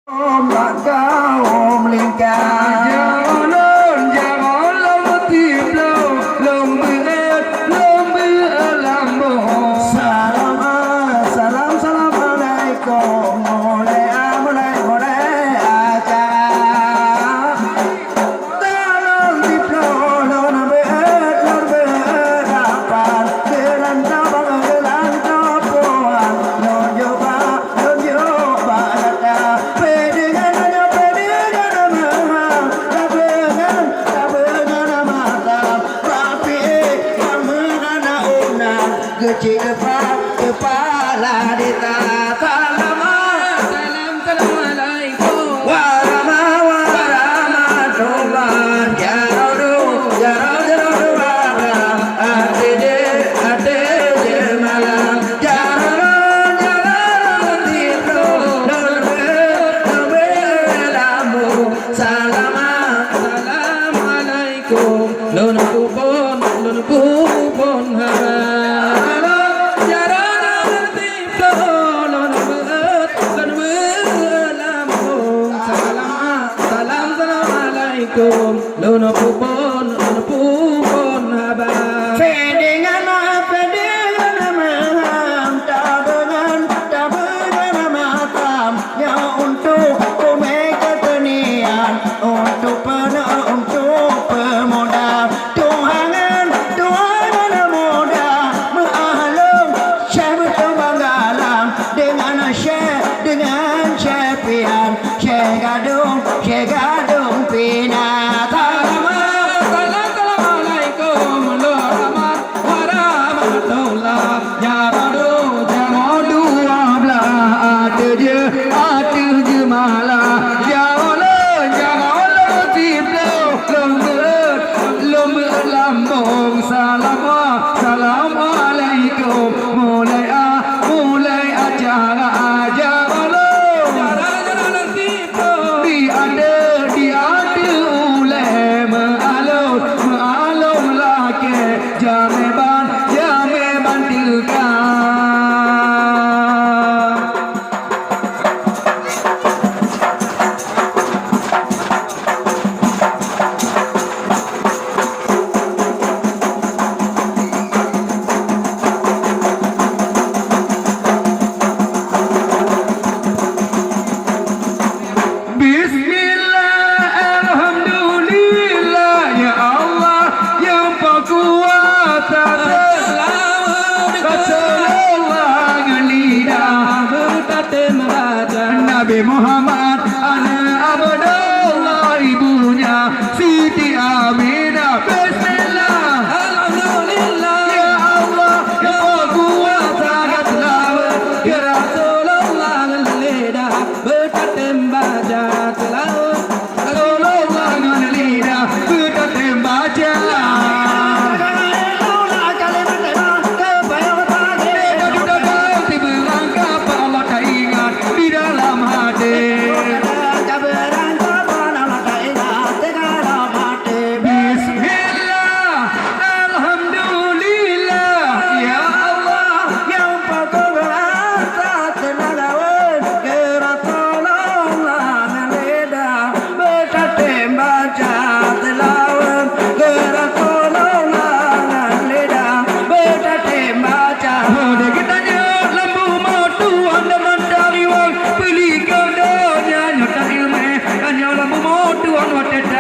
Om Baka Om Lingka Jangan lom tiup lom lambo Salam Assalamualaikum mulai aja Dalam diplo lon berdapat Gelan tabang gelan tapuan Lon joba datang kecil kepala di salam alaikum warahmatullah Lon kupon Luna pupon haba Fedingan maham Tabengan matam Ya untuk ketenian Untuk pemodal Tuhangan muda Mengahlum Syekh bertembanggalam Dengan syepian Syekh gadung Pina Assalamualaikum mulai acara di ada uleh mengalum laki jameban tilka Nabi Muhammad anak Abdullah ibunya Siti Aminah Bismillah Alhamdulillah Ya Allah Ya kuasa selawat Ya Rasulullah lidah bertatem baca selawat Rasulullah lidah bertatem baca What